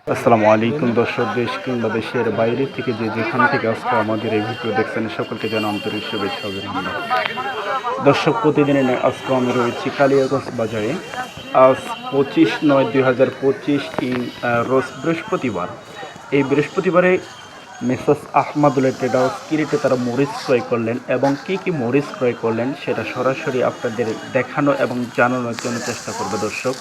আসসালামু আলাইকুম দর্শক, দেশ কিংবা দেশের বাইরে থেকে যেখান থেকে আজকে আমাদের এই ভিডিও দেখছেন সকলকে জানা আন্তরিক শুভেচ্ছা অভিনন্দন। দর্শক, প্রতিদিনের ন্যায় আজকে আমি রয়েছি কালিয়াগঞ্জ বাজারে। আজ 25/9/2025 রোজ বৃহস্পতিবার। এই বৃহস্পতিবারে মেসার্স আহমাদুল্লাহ ট্রেডার্স কি রেটে তারা মরিচ ক্রয় করলেন এবং কী মরিচ ক্রয় করলেন সেটা সরাসরি আপনাদের দেখানো এবং জানানোর জন্য চেষ্টা করবে। দর্শক,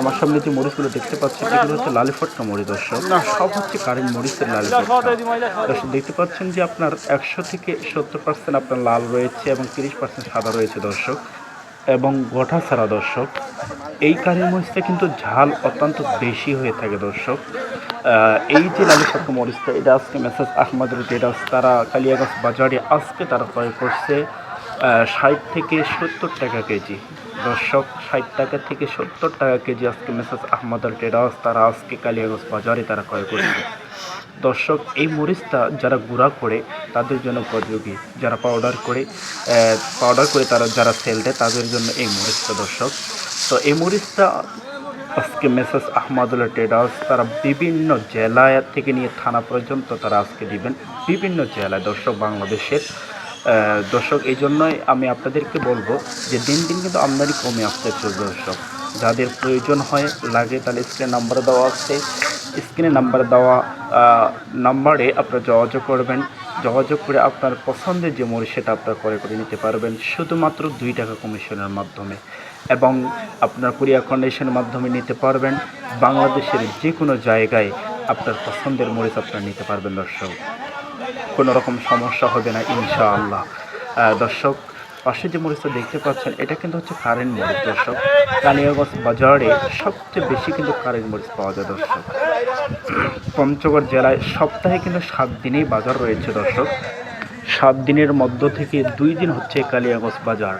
আমার সামনে যে মরিচগুলো দেখতে পাচ্ছেন এগুলো হচ্ছে লালি ফটকা মরিচ। দর্শক, না, সব হচ্ছে কারেন্ট মরিচের লালি ফটকা। দর্শক, দেখতে পাচ্ছেন যে আপনার 100 থেকে 70% আপনার লাল রয়েছে এবং 30% সাদা রয়েছে দর্শক, এবং গোটা ছাড়া। দর্শক, এই কারি মরিচটা কিন্তু ঝাল অত্যন্ত বেশি হয়ে থাকে। দর্শক, এই যে লালি ফটকা মরিচটা, এটা আজকে মেসার্স আহমদুল ট্রেডার্স তারা কালিয়াগঞ্জ বাজারে আজকে তারা ক্রয় করছে 60 থেকে 70 টাকা কেজি। দর্শক, 60 টাকা থেকে 70 টাকা কেজি আজকে মেসার্স আহমদুল ট্রেডার্স তারা আজকে কালিয়াগঞ্জ বাজারে তারা ক্রয় করছে। দর্শক, এই মরিচটা যারা গুঁড়া করে তাদের জন্য উপযোগী, যারা পাউডার করে তারা যারা সেল দেয় তাদের জন্য এই মরিচটা। দর্শক, তো এই মরিচটা আজকে মেসার্স আহমদুল্লাহ ট্রেডার্স তারা বিভিন্ন জেলায় থেকে নিয়ে থানা পর্যন্ত তারা আজকে দিবেন, বিভিন্ন জেলায়। দর্শক, বাংলাদেশের দর্শক, এই জন্যই আমি আপনাদেরকে বলবো যে দিন দিন কিন্তু আমদানি কমে আসতে চলবে। দর্শক, যাদের প্রয়োজন হয় লাগে তাহলে স্ক্রিনে নাম্বার দেওয়া আছে, স্ক্রিনে নাম্বার দেওয়া নাম্বারে আপনারা যোগাযোগ করবেন। যোগাযোগ করে আপনার পছন্দের যে মরিচ সেটা আপনারা ক্রয় করে নিতে পারবেন শুধুমাত্র 2 টাকা কমিশনের মাধ্যমে, এবং আপনার কুরিয়ার কন্ডিশনের মাধ্যমে নিতে পারবেন। বাংলাদেশের যে কোনো জায়গায় আপনার পছন্দের মরিচ আপনারা নিতে পারবেন। দর্শক, কোনো রকম সমস্যা হবে না ইনশাআল্লাহ। দর্শক, পাশে যে মরিচটা দেখতে পাচ্ছেন এটা কিন্তু হচ্ছে কারেন্ট মরিচ। দর্শক, কালিয়াগঞ্জ বাজারে সবচেয়ে বেশি কিন্তু কারেন্ট মরিচ পাওয়া যায়। দর্শক, পঞ্চগড় জেলায় সপ্তাহে কিন্তু 7 দিনেই বাজার রয়েছে। দর্শক, 7 দিনের মধ্য থেকে 2 দিন হচ্ছে কালিয়াগঞ্জ বাজার,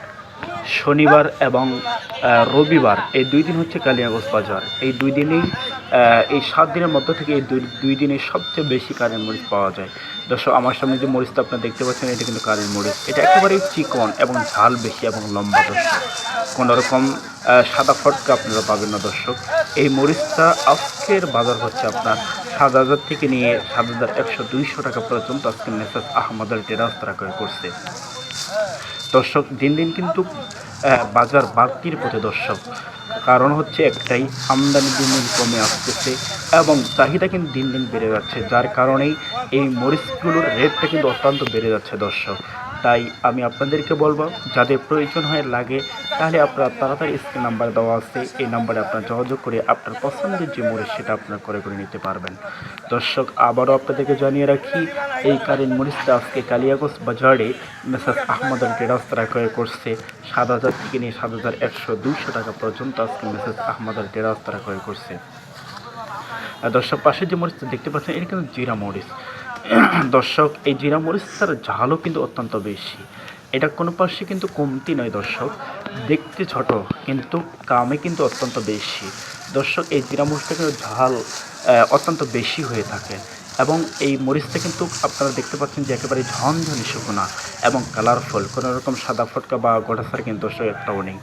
শনিবার এবং রবিবার, এই 2 দিন হচ্ছে কালিয়াগঞ্জ বাজার। এই 2 দিনেই এই 7 দিনের মধ্য থেকে এই দুই দিনে সবচেয়ে বেশি কারেন্ট মরিচ পাওয়া যায়। দর্শক, আমার সামনে যে মরিচটা আপনারা দেখতে পাচ্ছেন এটা কিন্তু কারেন্ট মরিচ। এটা একেবারেই চিকন এবং ঝাল বেশি এবং লম্বা। দর্শক, কোনোরকম সাদা ফটকা আপনারা পাবেন না। দর্শক, এই মরিচটা আজকের বাজার হচ্ছে আপনার 7,000 থেকে নিয়ে 7,100-200 টাকা পর্যন্ত আজকে মেসার্স আহমদুল ট্রেডার্স তারা ক্রয় করছে। দর্শক, দিন দিন কিন্তু বাজার বাড়তির পথে। দর্শক, কারণ হচ্ছে একটাই, আমদানি দিন দিন কমে আসতেছে এবং চাহিদা কিন্তু দিন দিন বেড়ে যাচ্ছে, যার কারণেই এই মরিচগুলোর রেটটা কিন্তু অত্যন্ত বেড়ে যাচ্ছে। দর্শক, তাই আমি আপনাদেরকে বলবো যাদের প্রয়োজন হয় লাগে তাহলে আপনারা তাড়াতাড়ি স্ক্রিন নাম্বার দেওয়া আছে, এই নাম্বারে আপনারা যোগাযোগ করে আপনার পছন্দের যে মরিচ সেটা আপনারা করে নিতে পারবেন। দর্শক, আবারও আপনাদেরকে জানিয়ে রাখি, এই কারেন্ট মরিচটা আজকে কালিয়াগঞ্জ বাজারে মেসার্স আহমদুল ট্রেডার্স তারা ক্রয় করছে 7,000 থেকে নিয়ে 7,100-200 টাকা পর্যন্ত আজকে মেসার্স আহমদুল ট্রেডার্স তারা ক্রয় করছে। দর্শক, পাশে যে মরিচটা দেখতে পাচ্ছেন এটা কিন্তু জিরা মরিচ। দর্শক, এই জিরা মরিচটার ঝালও কিন্তু অত্যন্ত বেশি, এটা কোনো পাশে কিন্তু কমতি নয়। দর্শক, দেখতে ছোট কিন্তু কামে কিন্তু অত্যন্ত বেশি। দর্শক, এই জিরা মরিচটা কিন্তু ঝাল অত্যন্ত বেশি হয়ে থাকে, এবং এই মরিচটা কিন্তু আপনারা দেখতে পাচ্ছেন যে একেবারে ঝনঝনি শুকনা এবং কালারফুল, কোনো রকম সাদা ফটকা বা গোটাসার কিন্তু দর্শক একটাও নেই।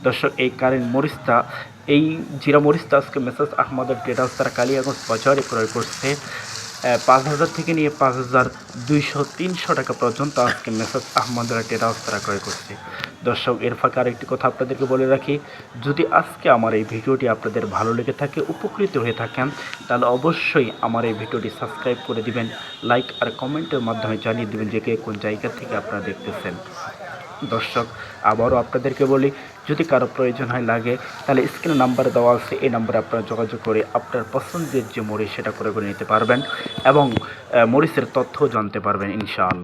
দর্শক, এই কারেন্ট মরিচটা, এই জিরা মরিচটা আজকে মেসার্স আহমদুল ট্রেডার্স তারা কালিয়াগঞ্জ বাজারে ক্রয় করছে 5,000 থেকে নিয়ে 5,200-300 টাকা পর্যন্ত আজকে মেসার্স আহমদুল ট্রেডার্স তারা ক্রয় করছে। দর্শক, এর ফাঁকে আরেকটি কথা আপনাদেরকে বলে রাখি, যদি আজকে আমার এই ভিডিওটি আপনাদের ভালো লেগে থাকে, উপকৃত হয়ে থাকেন, তাহলে অবশ্যই আমার এই ভিডিওটি সাবস্ক্রাইব করে দিবেন, লাইক আর কমেন্টের মাধ্যমে জানিয়ে দেবেন যে কে কোন জায়গা থেকে আপনারা দেখতেছেন। দর্শক, আবারও আপনাদেরকে বলি, যদি কারো প্রয়োজন হয় লাগে তাহলে স্ক্রিনে নাম্বার দেওয়া আছে, এই নাম্বারে আপনারা যোগাযোগ করে আপনার পছন্দের যে মরিচ সেটা করে নিতে পারবেন এবং মরিচের তথ্যও জানতে পারবেন ইনশাআল্লাহ।